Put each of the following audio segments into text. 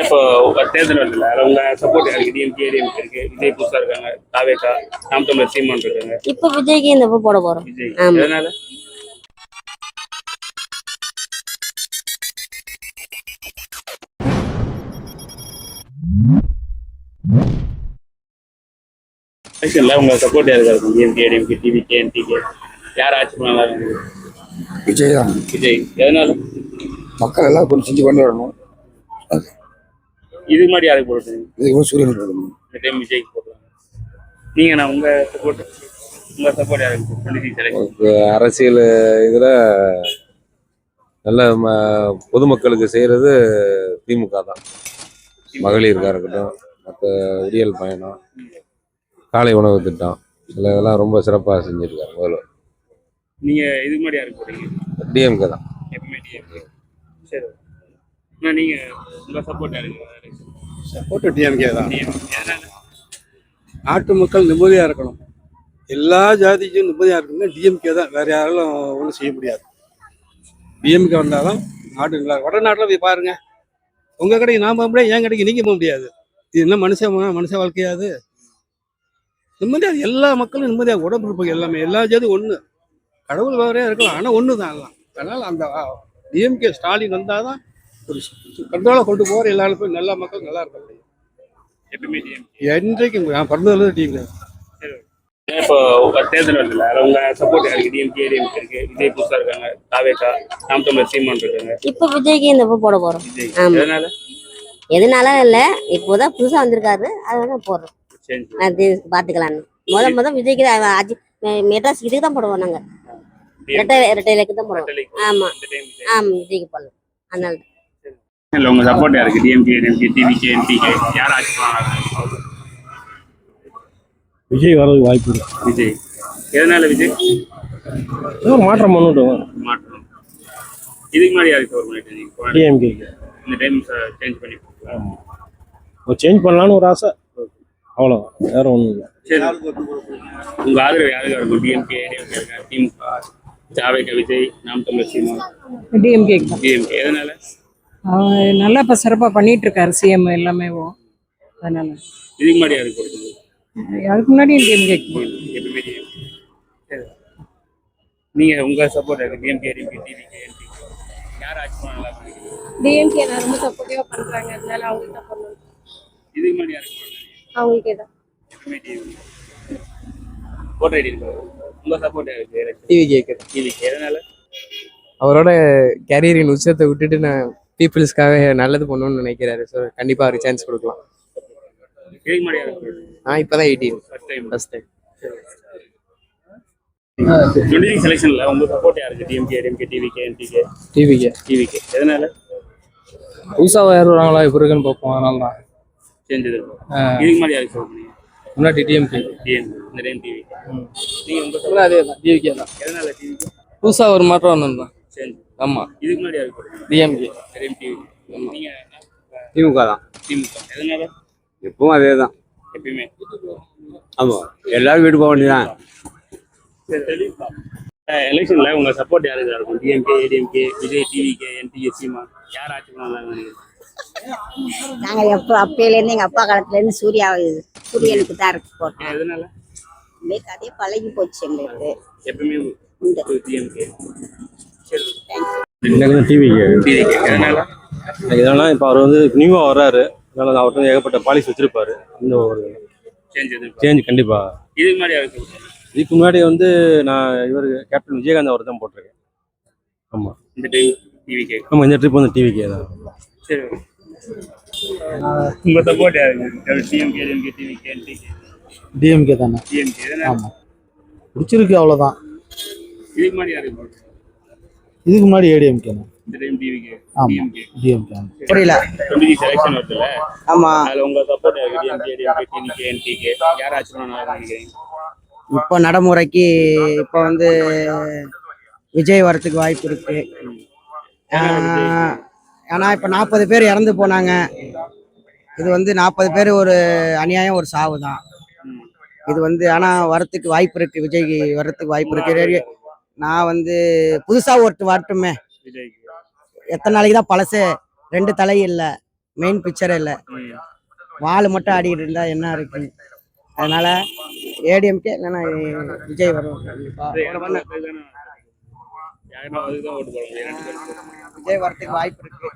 இப்போ தேர்தல் வருதுல்ல, அதில் உங்க சப்போர்ட் யாருக்கு? டிஎம்கே, ஏடிஎம்கே இருக்கு, விஜய் புதுசா இருக்காங்க, தாவேகா, நாம் தமிழர் சீமான் இருக்காங்க. இப்போ விஜய்க்கு இந்த போட போறோம். விஜய் ஆமா. எதனால? எலெக்ஷன்ல உங்க சப்போர்ட் யாருக்கு இருக்கும்? டிஎம்கே, ஏடிஎம்கே, டிவிகே, என்டிகே, யார் ஆட்சி பண்ணலாம் இருக்குது? விஜய் தான். விஜய் எதனால? மக்கள் எல்லாம் கொஞ்சம் செஞ்சு கொண்டு வரணும். இது மாதிரி யாருக்கு போடுறீங்க? இதுக்கு சூரியன் போடணும். இந்த டைம் விஜய்க்கு போடுறாங்க. நீங்க நான் உங்க சப்போர்ட் யாருக்கு? 26 எலெக்ஷன் அரசியல் இதில் நல்ல பொதுமக்களுக்கு செய்கிறது திமுக தான். மகளிருக்காக இருக்கட்டும், மற்ற உரியல் பயணம், காலை உணவு திட்டம், இதெல்லாம் ரொம்ப சிறப்பாக செஞ்சுருக்காங்க. முதல்ல நீங்க இது மாதிரி யாருக்கு போடுறீங்க? டிஎம்கே தான். எப்பவுமே டிஎம்கே. சரி, நீங்க உங்க சப்போர்ட் யாருக்கு? சப்போர்ட் டிஎம்கே தான். எதனால? நாட்டு மக்கள் நிம்மதியாக இருக்கணும். எல்லா ஜாதிக்கும் நிம்மதியாக இருக்கணும்னா டிஎம்கே தான். வேற யாராலும் ஒன்றும் செய்ய முடியாது. டிஎம்கே வந்தாலும் நாட்டு நல்லா. வடநாட்டில் போய் பாருங்க, உங்க கடைக்கு நான் போக முடியாது, என் கடைக்கு நீங்க போக முடியாது. இது என்ன மனுஷ வாழ்க்கையாது? நிம்மதியாக எல்லா மக்களும் நிம்மதியாக உடம்பு இருப்பாங்க. எல்லாமே எல்லா ஜாதி ஒன்று, கடவுள் வேறையா இருக்கலாம், ஆனால் ஒன்று தான் எல்லாம். அதனால் அந்த டிஎம்கே ஸ்டாலின் வந்தால் தான் ஒரு கண்ட்ரோலாக கொண்டு போகிற எல்லாரும் போய் நல்ல மக்கள் நல்லா இருக்க முடியும். எப்பவுமே டிஎம்கே. என்றைக்கும் நான் பிறந்ததுல டிஎம்கே. இப்போ தேர்தல் வருதுல்ல, அதில் உங்க சப்போர்ட் யாருக்கு? டிஎம்கே, ஏடிஎம்கே இருக்கு, விஜய் புதுசா இருக்காங்க, தாவேகா, நாம் தமிழர் சீமான் இருக்காங்க. இப்போ விஜய்க்கு இந்த போட போறோம். விஜய் ஆமா. எதனால? எதனால இல்ல, இப்போதான் புதுசா வந்திருக்காரு, அதனால போடுறோம். சரி, அது பாத்துக்கலாம்னு முத விஜய்க்கு மெட்ராஸ் இதுக்கு தான் போடுவோம் நாங்க. ரெட்டையிலுக்கு தான் போடுவோம். ஆமா இந்த டைம் விஜய். ஆமா, விஜய்க்கு போடலாம். அதனால இல்ல, உங்க சப்போர்ட் யாருக்கு? டிஎம்கே, ஏடிஎம்கே, டிவிகே, என்டிகே, யார் ஆட்சி பண்ணலாம்? விஜய் வரதுக்கு வாய்ப்பு இருக்கு. விஜய் எதனால? விஜய் மாற்றம் பண்ணிட்டு மாற்றம். இதுக்கு முன்னாடி யாருக்கு சப்போர்ட் பண்ணிட்டு இருக்கீங்க? டிஎம்கே. இந்த டைம் சேஞ்ச் பண்ணி சேஞ்ச் பண்ணலான்னு ஒரு ஆசை, அவ்வளோதான், வேற ஒன்றும் இல்லை. சரி, உங்க ஆதரவு யாருக்கு இருக்கும்? டிஎம்கே, ஏடிஎம்கே இருக்கா, திமுக, தாவேகா, விஜய், நாம் தமிழர் சீமான்? டிஎம்கே. டிஎம்கே எதனால? நல்லா இப்போ சிறப்பாக பண்ணிட்டு இருக்காரு சிஎம் எல்லாமே. அதனால இதுக்கு முன்னாடி யாருக்கு கொடுத்தது? அதுக்கு முன்னாடி டிஎம்கே. எப்பவுமே டிஎம்கே. சரி, நீங்க உங்க சப்போர்ட் யாருக்கு? டிஎம்கே, ஏடிஎம்கே, டிவிகே, என்டிகே, யார் ஆட்சி பண்ணலாம்? டிஎம்கே நான் ரொம்ப சப்போர்ட்டிவா பண்றாங்க, அதனால அவங்களுக்கு தான் பண்ணணும். இதுக்கு முன்னாடி யாருக்கு போடுறீங்க? அவங்களுக்கே தான். எப்பவுமே டிஎம்கே. ஓட்டர் ஐடி இருக்கு. உங்க சப்போர்ட் யாருக்கு? டிவிகே. டிவிகே எதனால? அவரோட கேரியரின் உச்சத்தை விட்டுட்டு நான் பீப்புள்ஸ்க்காக நல்லது பண்ணணும்னு நினைக்கிறாரு. ஸோ கண்டிப்பாக அவருக்கு சான்ஸ் கொடுக்கலாம். இதுக்கு முன்னாடி யாருக்கு? நான் இப்போதான் 18 ஃபர்ஸ்ட் டைம். 26 செலெக்ஷன்ல உங்க சப்போர்ட் யாருக்கு? DMK, ADMK, TVK, NTK? TVK எதனால? புதுசாக யார் வராங்களா இப்போ இருக்குன்னு பார்ப்போம், அதனால தான் செஞ்சது. இதுக்கு முன்னாடி யாருக்கு சப்போர்ட் பண்ணீங்க? முன்னாடி டிஎம்கே. இந்த டைம் டிவிகே. நீங்க உங்க அதே தான் டிவிகே தான். எதனால டிவிகே? புதுசாக ஒரு மாற்றம் வந்திருந்தான். சரி, ஆமாம். இதுக்கு முன்னாடி யாருக்கு? டிஎம்கே. டிவி. நீங்க திமுக தான். திமுக எதனால? எப்பவும் அதே தான். எப்பயுமே. ஆமாம், எல்லாரும் வீட்டு போக வேண்டியதான். எலெக்ஷன்ல உங்க சப்போர்ட் யாருக்கு இருக்கும்? டிஎம்கே, ஏடிஎம்கே, விஜய், டிவிகே, என்டிகே, சீமான், யார் ஆட்சி பண்ணலாம் நினைக்கிறீங்க? நாங்க அப்பையிலேருந்து எங்க அப்பா காலத்துல இருந்து சூரியனுக்கு தான் இருக்கு போட்டோம். எதனால? அதே பழகி போச்சு எங்களுக்கு. எப்பவுமே டிஎம்கே. சரி, டிவிகே. டிவிகே எதனால? இதனால இப்போ அவர் வந்து நியூவாக வர்றாரு, அதனால அவர்கிட்ட ஏகப்பட்ட பாலிசி வச்சிருப்பாரு. இந்த ஒரு சேஞ்ச் கண்டிப்பா. இதுக்கு முன்னாடி யாருக்கு? இதுக்கு முன்னாடி வந்து நான் இவர் கேப்டன் விஜயகாந்த் அவர் தான் போட்டிருக்கேன். ஆமாம், இந்த டைம் டிவிகே. ஆமாம், இந்த ட்ரிப் வந்து டிவிகே தான். சரி, உங்க சப்போர்ட் யாருக்கு? DMK, ADMK, TVK, NTK? DMK தானே. டிஎம்கே எதனால? ஆமாம், பிடிச்சிருக்கு, அவ்வளோதான். இதுக்கு முன்னாடி யாருக்கு? இதுக்கு முன்னாடி ஏடிஎம்கே. இந்த டைம் டிவிகே. ஆமாம், டிஎம்கே. புரியல. 26 செலெக்ஷன் வருதுல்ல, ஆமா. அதுல உங்க சப்போர்ட் யாருக்கு? டிஎம்கே, ஏடிஎம்கே, டிவிகே, என்டிகே, யார் ஆட்சி பண்ணலாம் நினைக்கிறீங்க? இப்போ நடைமுறைக்கு இப்போ வந்து விஜய் வரத்துக்கு வாய்ப்பு இருக்கு. ஏன்னா இப்போ 40 பேர் இறந்து போனாங்க. இது வந்து 40 பேர் ஒரு அநியாயம், ஒரு சாவு தான் இது வந்து. ஆனால் வரத்துக்கு வாய்ப்பு இருக்கு, விஜய்க்கு வரத்துக்கு வாய்ப்பு இருக்கு. நான் வந்து புதுசா ஒருத்தர் வரட்டுமே. எத்தனை நாளைக்கு தான் பழசு? 2 தலை இல்லை, மெயின் பிக்சரே இல்லை. வால் மட்டும் ஆடிக்கிட்டு இருந்தா என்ன இருக்கு? அதனால ஏடிஎம்கே இல்லைன்னா விஜய் வரும் கண்டிப்பா. விஜய் வரத்துக்கு வாய்ப்பு இருக்கு.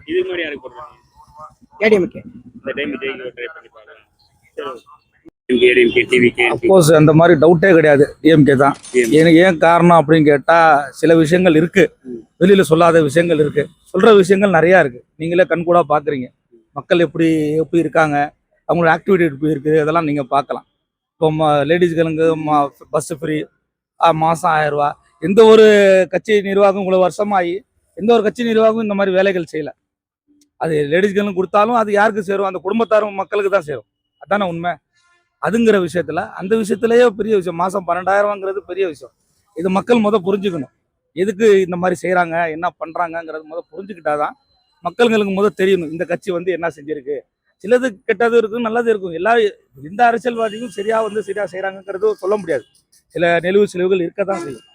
இதுக்கு முன்னாடி யாருக்கு போடுறாங்க? ஏடிஎம்கே. இந்த டைம் விஜய்க்கு ட்ரை பண்ணி பாருங்க. ஏடிஎம்கே டிவிகே அப்கோர்ஸ் அந்த மாதிரி டவுட்டே கிடையாது, டிஎம்கே தான். எனக்கு ஏன் காரணம் அப்படின்னு கேட்டால் சில விஷயங்கள் இருக்கு, வெளியில சொல்லாத விஷயங்கள் இருக்கு, சொல்ற விஷயங்கள் நிறையா இருக்கு. நீங்களே கண்கூடா பார்க்குறீங்க. மக்கள் எப்படி எப்படி இருக்காங்க, அவங்களோட ஆக்டிவிட்டி எப்படி இருக்குது, அதெல்லாம் நீங்கள் பார்க்கலாம். இப்போ லேடிஸ்களுக்கு பஸ் ஃப்ரீ, மாதம் 1000 ரூபா. எந்த ஒரு கட்சி நிர்வாகம் இவ்வளோ வருஷமாகி எந்த ஒரு கட்சி நிர்வாகம் இந்த மாதிரி வேலைகள் செய்யலை. அது லேடிஸ்களும் கொடுத்தாலும் அது யாருக்கு சேரும்? அந்த குடும்பத்தாரும் மக்களுக்கு தான் சேரும். அதானே உண்மை. அதுங்கிற விஷயத்துல அந்த விஷயத்துலயே பெரிய விஷயம். மாதம் 12,000ங்கிறது பெரிய விஷயம். இது மக்கள் புரிஞ்சுக்கணும். எதுக்கு இந்த மாதிரி செய்கிறாங்க, என்ன பண்ணுறாங்கங்கிறது புரிஞ்சுக்கிட்டாதான் மக்களுங்களுக்கு தெரியணும் இந்த கட்சி என்ன செஞ்சிருக்கு. சிலது கெட்டது இருக்கும், நல்லது இருக்கும். எந்த அரசியல்வாதியும் சரியா செய்கிறாங்கிறது சொல்ல முடியாது. சில நெளிவு செலவுகள் இருக்க தான் செய்யும்.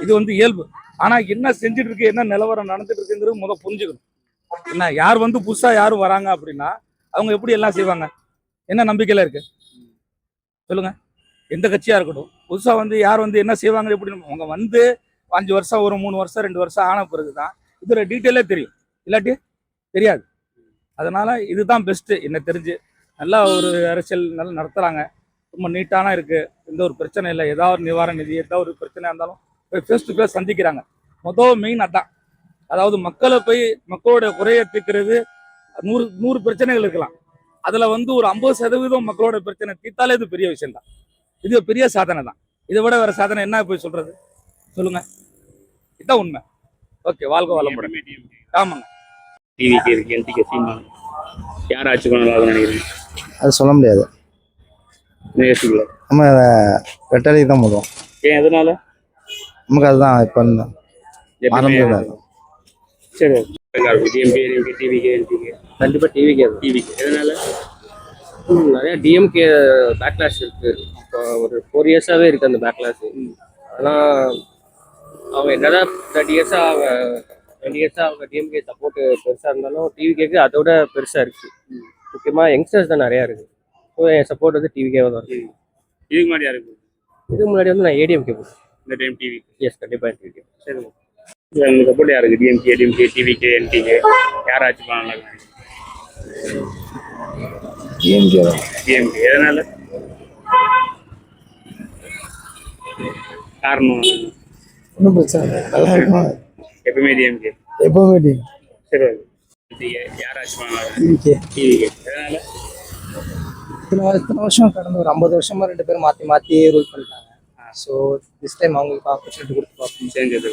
இது இயல்பு. ஆனால் என்ன செஞ்சுட்டு இருக்கு, என்ன நிலவரம் நடந்துட்டு இருக்குங்கிறது புரிஞ்சுக்கணும். என்ன யார் புதுசாக யாரும் வராங்க அப்படின்னா அவங்க எப்படி எல்லாம் செய்வாங்க, என்ன நம்பிக்கையில் இருக்கு சொல்லுங்க? எந்த கட்சியாக இருக்கட்டும், புதுசாக யார் என்ன செய்வாங்க எப்படி அவங்க 5 வருஷம், ஒரு 3 வருஷம் 2 வருஷம் ஆன பிறகு தான் இதோட டீட்டெயிலே தெரியும், இல்லாட்டி தெரியாது. அதனால இதுதான் பெஸ்ட்டு என்ன தெரிஞ்சு. நல்லா ஒரு அரசியல் நல்லா நடத்துகிறாங்க, ரொம்ப நீட்டான இருக்கு, எந்த ஒரு பிரச்சனை இல்லை. ஏதாவது ஒரு நிவாரண நிதி, ஏதாவது ஒரு பிரச்சனையாக இருந்தாலும் போய் ஃபேஸ் டு ஃபேஸ் சந்திக்கிறாங்க. மெயின் அதான். அதாவது மக்களை போய் மக்களோட குறைய தீர்க்கிறது. 100 பிரச்சனைகள் இருக்கலாம், அதில் ஒரு 50% மக்களோட பிரச்சனை தீர்த்தாலே இது பெரிய விஷயம் தான். இது பெரிய சாதனை தான். இதை விட வேற சாதனை என்ன போய் சொல்றது சொல்லுங்க? இதுதான் உண்மை. ஓகே, வாழ்க வளமுடன். ஆமாங்க. டிவிகே இருக்கு, என்டிகே சீமான், யார் ஆட்சி பண்ணலாம் நினைக்கிறீங்க? அது சொல்ல முடியாது. நம்ம ரெட்டலைக்கு தான் போடுவோம். ஏன் எதனால? நமக்கு அதுதான் இப்போ சரி. டிவிகே என்டிகே கண்டிப்பாக டிவிக்கே தான். டிவிகே எதனால? நிறைய டிஎம்கே பேக்லாஷ் இருக்கு. இப்போ ஒரு 4 இயர்ஸாகவே இருக்கு அந்த பேக்லாஷ். ஆனால் அவங்க என்னதான் 20 இயர்ஸாக அவங்க டிஎம்கே சப்போர்ட் பெருசாக இருந்தாலும் டிவிகேக்கு அதோட பெருசாக இருக்கு. முக்கியமாக யங்ஸ்டர்ஸ் தான் நிறையா இருக்கு. ஸோ என் சப்போர்ட் டிவிகேவாக தான் இருக்கு. இதுக்கு முன்னாடி யாருக்கு? இதுக்கு முன்னாடி நான் ஏடிஎம்கே போடுவேன். இந்த டைம் டிவி. எஸ், கண்டிப்பாக டிவிகே. சரி, உங்களுக்கு சப்போர்ட் யாருக்கு? டிஎம்கே, ஏடிஎம்கே, டிவிகே, என்டிகே, யார் ஆட்சி பண்ணலாம்? டிஎம்கே தான். டிஎம்கே எதனால? காரணம் ஒன்றும் பிரச்சனை இல்லை, நல்லா இருக்கும். எப்பவுமே டிஎம்கே. எப்பவுமே டிஎம். சரி, யார் ஆட்சி பண்ணலாம்? டிவிகே எதனால? இத்தனை வருஷம் கடந்த ஒரு 50 வருஷமா 2 பேரும் மாற்றி ரூல் பண்ணிட்டாங்க. ஸோ திஸ் டைம் அவங்களுக்கு ஆப்பர்ச்சுனிட்டி கொடுத்து பார்ப்போம். சேஞ்சது.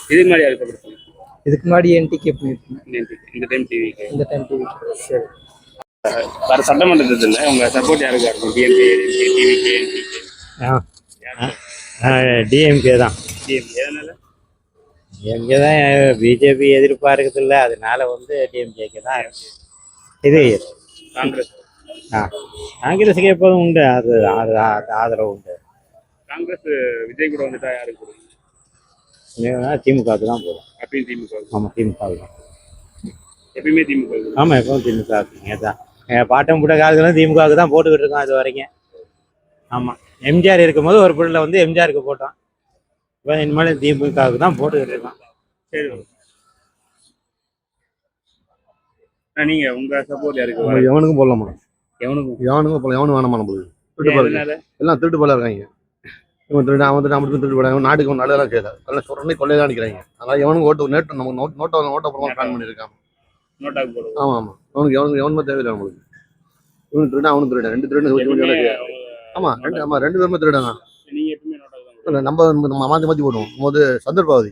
இதுக்கு முன்னாடி யாருக்கு சப்போர்ட் பண்ணுங்க? இதுக்கு முன்னாடி என்டிகே பண்ணியிருக்கேன். இந்த டைம் டிவிகே. இந்த டைம் டிவி. சரி. வர சட்டமன்ற தேர்தலில் உங்க சப்போர்ட் யாருக்கு இருக்கும்? DMK, TVK, NTK? டிஎம்கே தான். டிஎம்கே எதனால? டிஎம்கே தான். பிஜேபி எதிர்ப்பாக இருக்குதுல்ல, அதனால டிஎம்கேக்கு தான் இருக்கு. இது காங்கிரஸ். காங்கிரஸுக்கு எப்போதும் உண்டு, அது ஆதரவு உண்டு. காங்கிரஸ் விஜய் கூட வந்துட்டா யாருக்கு கொடுக்கும்? திமுகவுக்கு தான் போதும். அப்பயும் திமுக. ஆமாம், திமுகவுக்கு தான். எப்பயுமே திமுக. ஆமாம், எப்பவும் திமுகவுக்கு தான். பாட்டம் போட்ட காலத்துல திமுகவுக்கு தான் போட்டுக்கிட்டு இருக்கோம் அது வரைக்கும். ஆமாம், எம்ஜிஆர் இருக்கும்போது ஒரு பிள்ளை எம்ஜிஆருக்கு போட்டோம். இப்போ இனிமேல் திமுகவுக்கு தான் போட்டுக்கிட்டு இருக்கோம். சரி, நீங்க உங்க சப்போர்ட் யாருக்கு? எவனுக்கும் போடலாமா? எவனுக்கும் போல, எவனும் வேணாமா? நம்மளுக்கு திருட்டு போல, எல்லாம் திருட்டு போல இருக்காங்க. இவன் திருட்டு, அவன் திருட்டு போல, நாட்டுக்கு நல்லதெல்லாம் செய்யல, எல்லாம் சொல்றே கொள்ளையதான் நிற்கிறாங்க. அதனால எவனுக்கு ஓட்டு நம்ம நோட்டை பிளான் பண்ணியிருக்கான். நோட்டாக்கு போடுவோம். ஆமா, எவனுமே தேவையில்லை நம்மளுக்கு. இவனு திருடா, அவனும் திருடா, 2 திருடு. ஆமா, 2 பேருமே திருடாங்க. நீங்க எப்பவுமே நோட்டாக்கு தான். நம்ம மாற்றி போடுவோம். போது சந்தர்ப்பவாதி,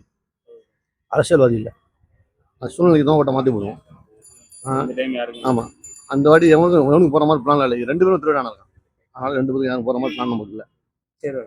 அரசியல்வாதி இல்லை. சூழ்நிலைக்கு தான் ஓட்ட மாற்றி போடுவோம். ஆமா, அந்த வாட்டி எவனுக்கு போற மாதிரி பிளான் இல்லை. 2 பேரும் திருடான இருக்கான். அதனால 2 பேரும் யாரும் போற மாதிரி பிளான் நமக்கு இல்லை. சரி.